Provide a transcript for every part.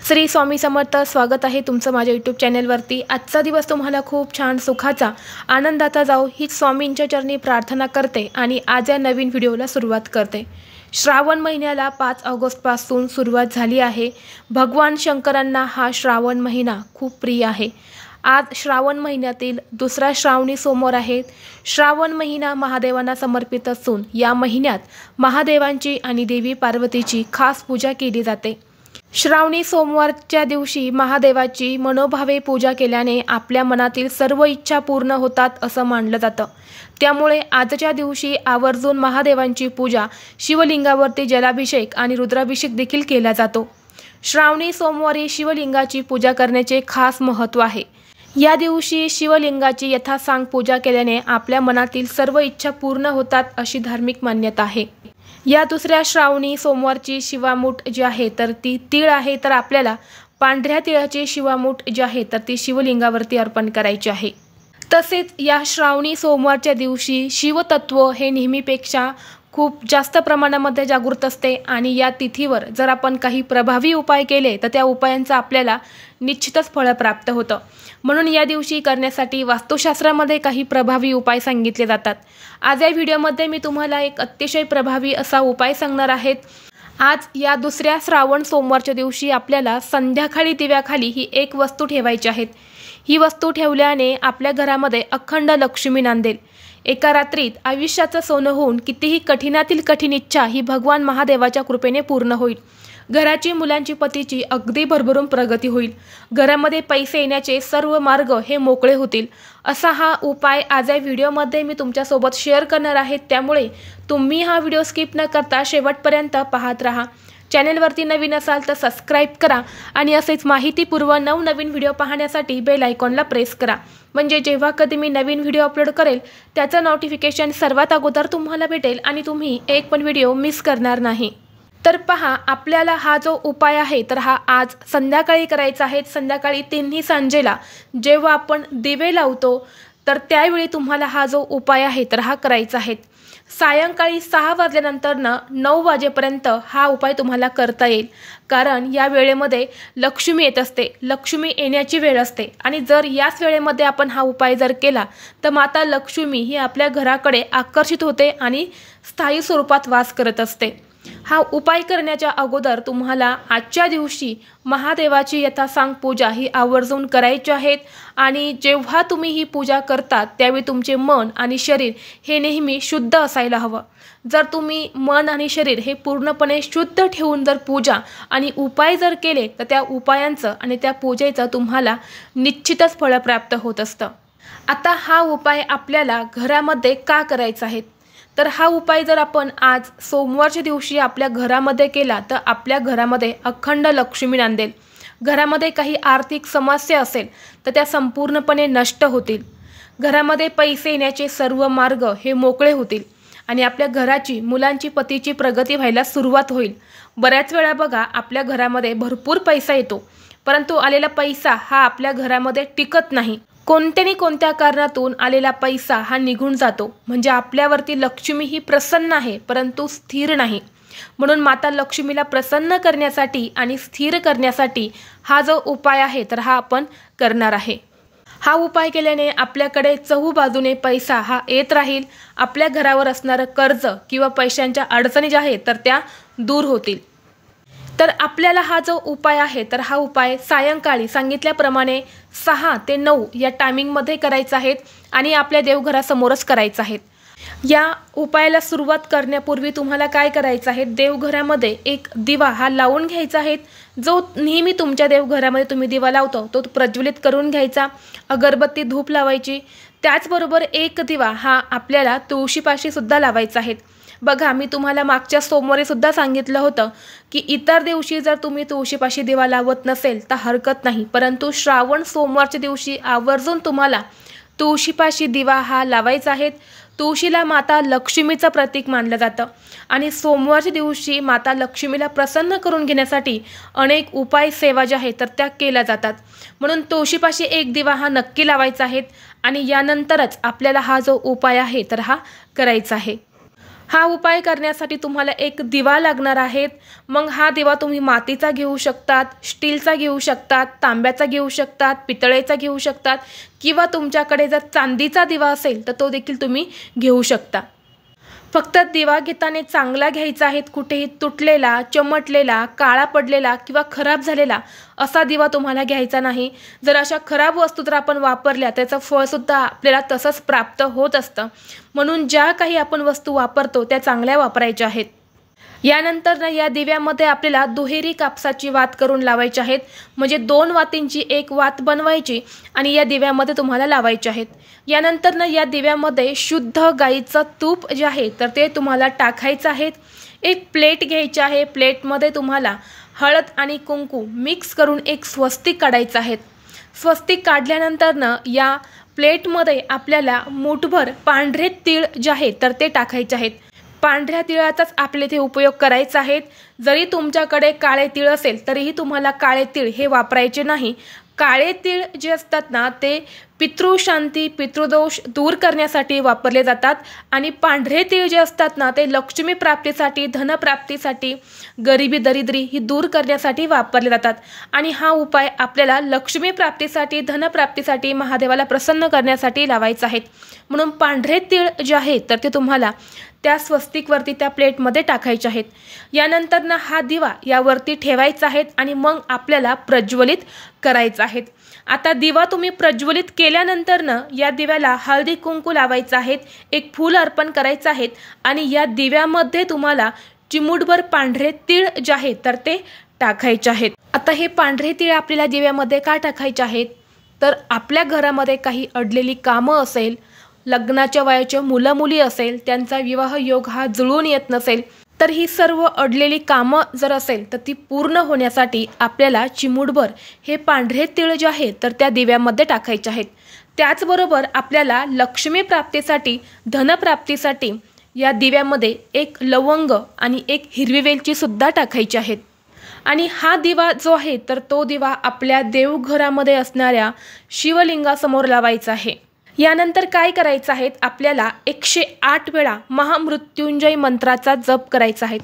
श्री स्वामी समर्थ। स्वागत आहे तुमचं माझ्या यूट्यूब चॅनलवरती। आजचा दिवस तुम्हाला खूप छान सुखाचा आनंदाचा जाओ हीच स्वामींच्या चरणी प्रार्थना करते आणि आज या नवीन व्हिडिओला सुरुवात करते। श्रावण महिन्याला 5 ऑगस्टपासून सुरुवात झाली आहे। भगवान शंकरांना हा श्रावण महिना खूप प्रिय आहे। आज श्रावण महिन्यातील दुसरा श्रावणी सोमवार आहे। श्रावण महिना महादेवांना समर्पित असून या महिन्यात महादेवांची आणि देवी पार्वतीची खास पूजा केली जाते। श्रावणी सोमवारच्या दिवशी महादेवाची मनोभावे पूजा केल्याने आपल्या मनातील सर्व इच्छा पूर्ण होतात असं मानलं जातं। त्यामुळे आजच्या दिवशी आवर्जून महादेवांची पूजा, शिवलिंगावरती जलाभिषेक आणि रुद्राभिषेक देखील केला जातो। श्रावणी सोमवारी शिवलिंगाची पूजा करण्याचे खास महत्त्व आहे। या दिवशी शिवलिंगाची यथासांग पूजा केल्याने आपल्या मनातील सर्व इच्छा पूर्ण होतात अशी धार्मिक मान्यता आहे। या दुसऱ्या श्रावणी सोमवारची शिवामूठ जी आहे तर ती तीळ आहे, तर आपल्याला पांढऱ्या तिळाची शिवामूठ जी आहे तर ती शिवलिंगावरती अर्पण करायची आहे। तसेच या श्रावणी सोमवारच्या दिवशी शिवतत्व हे नेहमीपेक्षा खूप जास्त प्रमाणामध्ये जागृत असते आणि या तिथीवर जर आपण काही प्रभावी उपाय केले तर त्या उपायांचं आपल्याला निश्चितच फळ प्राप्त होतं। म्हणून या दिवशी करण्यासाठी वास्तुशास्त्रामध्ये काही प्रभावी उपाय सांगितले जातात। आज या व्हिडिओमध्ये मी तुम्हाला एक अतिशय प्रभावी असा उपाय सांगणार आहे। आज या दुसऱ्या श्रावण सोमवारच्या दिवशी आपल्याला संध्याकाळी दिव्याखाली ही एक वस्तू ठेवायची आहे। ही वस्तू ठेवल्याने आपल्या घरामध्ये अखंड लक्ष्मी नांदेल। एका रात्रीत आयुष्याचं सोनं होऊन कितीही कठीणातील कठीण इच्छा ही भगवान महादेवाच्या कृपेने पूर्ण होईल। घराची, मुलांची, पतीची अगदी भरभरून प्रगती होईल। घरामध्ये पैसे येण्याचे सर्व मार्ग हे मोकळे होतील। असा हा उपाय आज या व्हिडिओमध्ये मी तुमच्यासोबत शेअर करणार आहे। त्यामुळे तुम्ही हा व्हिडिओ स्किप न करता शेवटपर्यंत पाहत राहा। चॅनलवरती नवीन असाल तर सबस्क्राईब करा आणि असेच माहितीपूर्ण नवनवीन व्हिडिओ पाहण्यासाठी बेल आयकॉनला प्रेस करा, म्हणजे जेव्हा कधी मी नवीन व्हिडिओ अपलोड करेल त्याचं नोटिफिकेशन सर्वात अगोदर तुम्हाला भेटेल आणि तुम्ही एक पण व्हिडिओ मिस करणार नाही। तर पहा, आपल्याला हा जो उपाय आहे तर हा आज संध्याकाळी करायचा आहे। संध्याकाळी 3 सांजेला जेव्हा आपण दिवे लावतो तर त्यावेळी तुम्हाला हा जो उपाय आहे तर हा करायचा आहे। सायंकाळी 6 वाजल्यानंतर 9 वाजेपर्यंत हा उपाय तुम्हाला करता येईल, कारण या वेळेमध्ये लक्ष्मी येत असते, लक्ष्मी येण्याची वेळ असते आणि जर याच वेळेमध्ये आपण हा उपाय जर केला तर माता लक्ष्मी ही आपल्या घराकडे आकर्षित होते आणि स्थायी स्वरूपात वास करत असते। हा उपाय करण्याच्या अगोदर तुम्हाला आजच्या दिवशी महादेवाची यथासांग पूजा ही आवर्जून करायची आहे आणि जेव्हा तुम्ही ही पूजा करता त्यावेळी तुमचे मन आणि शरीर हे नेहमी शुद्ध असायला हवं। जर तुम्ही मन आणि शरीर हे पूर्णपणे शुद्ध ठेवून जर पूजा आणि उपाय जर केले तर त्या उपायांचं आणि त्या पूजेचं तुम्हाला निश्चितच फळ प्राप्त होत असतं। आता हा उपाय आपल्याला घरामध्ये का करायचा आहे तर हा उपाय जर आपण आज सोमवारच्या दिवशी आपल्या घरामध्ये केला तर आपल्या घरामध्ये अखंड लक्ष्मी नांदेल। घरामध्ये काही आर्थिक समस्या असेल तर त्या संपूर्णपणे नष्ट होतील। घरामध्ये पैसे येण्याचे सर्व मार्ग हे मोकळे होतील आणि आपल्या घराची, मुलांची, पतीची प्रगती व्हायला सुरुवात होईल। बऱ्याच वेळा बघा, आपल्या घरामध्ये भरपूर पैसा येतो परंतु आलेला पैसा हा आपल्या घरामध्ये टिकत नाही। कोणत्या कारणातून आलेला पैसा हा निघून जातो, म्हणजे आपल्यावरती लक्ष्मी ही प्रसन्न आहे परंतु स्थिर नाही। म्हणून माता लक्ष्मीला प्रसन्न करण्यासाठी आणि स्थिर करण्यासाठी हा जो उपाय आहे तर हा आपण करणार आहे। हा उपाय केल्याने आपल्याकडे चहूबाजूने पैसा हा येत राहील। आपल्या घरावर असणारं कर्ज किंवा पैशांच्या अडचणी ज्या आहेत तर त्या दूर होतील। तर आपल्याला हा जो उपाय आहे तर हा उपाय सायंकाळी सांगितल्याप्रमाणे 6 ते 9 या टायमिंगमध्ये करायचा आहे आणि आपल्या देवघरासमोरच करायचा आहे। या उपायाला सुरुवात करण्यापूर्वी तुम्हाला काय करायचं आहे, देवघरामध्ये एक दिवा हा लावून घ्यायचा आहे। जो नेहमी तुमच्या देवघरामध्ये तुम्ही दिवा लावतो तो प्रज्वलित करून घ्यायचा, अगरबत्ती, धूप लावायची। त्याचबरोबर एक दिवा हा आपल्याला तुळशीपाशी सुद्धा लावायचा आहे। बघा, मी तुम्हाला मागच्या सोमवारी सुद्धा सांगितलं होतं की इतर दिवशी जर तुम्ही तुळशीपाशी दिवा लावत नसेल तर हरकत नाही, परंतु श्रावण सोमवारच्या दिवशी आवर्जून तुम्हाला तुळशीपाशी दिवा हा लावायचा आहे। तुळशीला माता लक्ष्मीचं प्रतीक मानलं जातं आणि सोमवारच्या दिवशी माता लक्ष्मीला प्रसन्न करून घेण्यासाठी अनेक उपाय, सेवा ज्या आहेत तर त्या केल्या जातात। म्हणून तुळशीपाशी एक दिवा हा नक्की लावायचा आहे आणि यानंतरच आपल्याला हा जो उपाय आहे तर हा करायचा आहे। हा उपाय करण्यासाठी तुम्हाला एक दिवा लागणार आहे। मग हा दिवा तुम्ही मातीचा घेऊ शकतात, स्टीलचा घेऊ शकतात, तांब्याचा घेऊ शकतात, पितळेचा घेऊ शकतात किंवा तुमच्याकडे जर चांदीचा दिवा असेल तर तो देखील तुम्ही घेऊ शकता। फक्त दिवा घेताना चांगला घ्यायचा आहे, कुठेही तुटलेला, चमटलेला, काळा पडलेला किंवा खराब झालेला असा दिवा तुम्हाला घ्यायचा नाही। जर अशा खराब वस्तू जर आपण वापरल्या त्याचं फळसुद्धा आपल्याला तसंच प्राप्त होत असतं। म्हणून ज्या काही आपण वस्तू वापरतो त्या चांगल्या वापरायच्या आहेत। यानंतर या दिव्यामध्ये आपल्याला दुहेरी कापसाची वात करून लावायची आहेत, म्हणजे 2 वातींची एक वात बनवायची आणि या दिव्यामध्ये तुम्हाला लावायची आहेत। यानंतर या दिव्यामध्ये शुद्ध गाईचं तूप जे आहे तर ते तुम्हाला टाकायचं आहे। एक प्लेट घ्यायची आहे, प्लेटमध्ये तुम्हाला हळद आणि कुंकू मिक्स करून एक स्वस्तिक काढायचं आहे। स्वस्तिक काढल्यानंतर या प्लेटमध्ये आपल्याला मुठभर पांढरे तीळ जे आहे तर ते टाकायचे आहेत। पांढऱ्या तिळाचाच आपले ते उपयोग करायचा आहे। जरी तुमच्याकडे काळे तीळ असेल तरीही तुम्हाला काळे तीळ हे वापरायचे नाही। काळे तीळ जे असतात ना ते पितृशांती, पितृदोष दूर करण्यासाठी वापरले जातात आणि पांढरे तीळ जे असतात ना ते लक्ष्मी प्राप्तीसाठी, धनप्राप्तीसाठी, गरिबी दरिद्री ही दूर करण्यासाठी वापरले जातात। आणि हा उपाय आपल्याला लक्ष्मी प्राप्तीसाठी, धनप्राप्तीसाठी, महादेवाला प्रसन्न करण्यासाठी लावायचा आहे। म्हणून पांढरे तीळ जे आहे तर ते तुम्हाला त्या स्वस्तिकवरती त्या प्लेटमध्ये टाकायचे आहेत। यानंतर हा दिवा यावरती ठेवायचा आहे आणि मग आपल्याला प्रज्वलित करायचा आहे। आता दिवा तुम्ही प्रज्वलित केल्यानंतर या दिव्याला हळदी कुंकू लावायचं आहे, एक फूल अर्पण करायचं आहे आणि या दिव्यामध्ये तुम्हाला चिमूटभर पांढरे तीळ जे आहे तर ते टाकायचे आहेत। आता हे पांढरे तीळ आपल्याला दिव्यामध्ये का टाकायचे आहेत तर आपल्या घरामध्ये काही अडलेली कामं असेल, लग्नाच्या वयाच्या मुलं मुली असेल, त्यांचा विवाह योग हा जुळून येत नसेल तर ही सर्व अडलेली कामं जर असेल तर ती पूर्ण होण्यासाठी आपल्याला चिमूटभर हे पांढरे तीळ जे आहे तर त्या दिव्यामध्ये टाकायचे आहेत। त्याचबरोबर आपल्याला लक्ष्मी प्राप्तीसाठी, धनप्राप्तीसाठी या दिव्यामध्ये एक लवंग आणि एक हिरवी वेलची सुद्धा टाकायची आहेत। आणि हा दिवा जो आहे तर तो दिवा आपल्या देवघरामध्ये असणाऱ्या शिवलिंगासमोर लावायचा आहे। यानंतर काय करायचं आहे, आपल्याला 108 वेळा महामृत्युंजय मंत्राचा जप करायचा आहे।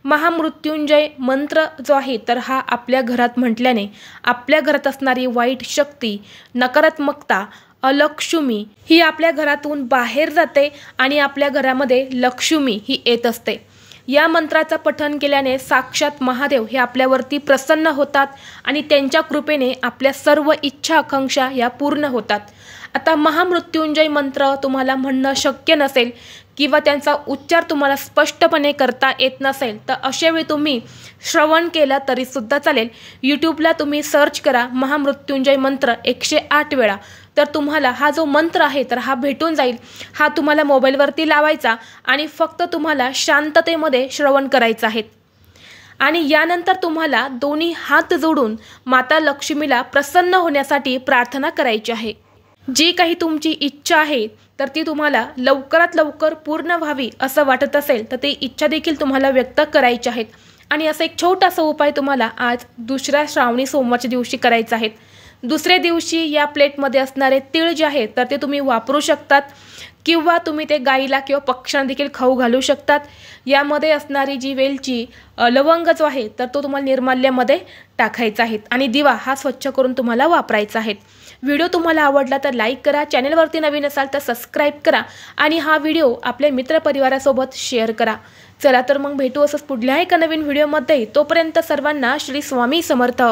महामृत्युंजय मंत्र जो आहे तर हा आपल्या घरात म्हटल्याने आपल्या घरात असणारी वाईट शक्ती, नकारात्मकता, अलक्ष्मी ही आपल्या घरातून बाहेर जाते आणि आपल्या घरामध्ये लक्ष्मी ही येत असते। या मंत्राचं पठण केल्याने साक्षात महादेव हे आपल्यावरती प्रसन्न होतात आणि त्यांच्या कृपेने आपल्या सर्व इच्छा आकांक्षा या पूर्ण होतात। आता महामृत्युंजय मंत्र तुम्हाला म्हणणं शक्य नसेल किंवा त्यांचा उच्चार तुम्हाला स्पष्टपणे करता येत नसेल तर अशावेळी तुम्ही श्रवण केलं तरी सुद्धा चालेल। यूट्यूबला तुम्ही सर्च करा महामृत्युंजय मंत्र 108 वेळा, तर तुम्हाला हा जो मंत्र आहे तर हा भेटून जाईल। हा तुम्हाला मोबाईलवरती लावायचा आणि फक्त तुम्हाला शांततेमध्ये श्रवण करायचं आहे। आणि यानंतर तुम्हाला दोन्ही हात जोडून माता लक्ष्मीला प्रसन्न होण्यासाठी प्रार्थना करायची आहे। जी काही तुमची इच्छा आहे तर ती तुम्हाला लवकरात लवकर पूर्ण व्हावी असं वाटत असेल तर ती इच्छा देखील तुम्हाला व्यक्त करायची आहेत। आणि असा एक छोटासा उपाय तुम्हाला आज दुसऱ्या श्रावणी सोमवारच्या दिवशी करायचा आहे। दुसऱ्या दिवशी या प्लेटमध्ये असणारे तीळ जे आहेत तर ते तुम्ही वापरू शकतात किंवा तुम्ही ते गाईला किंवा पक्ष्यांना देखील खाऊ घालू शकतात। यामध्ये असणारी जी वेलची, लवंग जो आहे तर तो तुम्हाला निर्माल्यामध्ये टाकायचा आहे आणि दिवा हा स्वच्छ करून तुम्हाला वापरायचा आहे। व्हिडिओ तुम्हाला आवडला तर लाईक करा, चॅनलवरती नवीन असाल तर सबस्क्राईब करा आणि हा व्हिडिओ आपल्या मित्रपरिवारासोबत शेअर करा। चला तर मग भेटू असंच पुढल्या एका नवीन व्हिडिओमध्ये। तोपर्यंत सर्वांना श्री स्वामी समर्थ।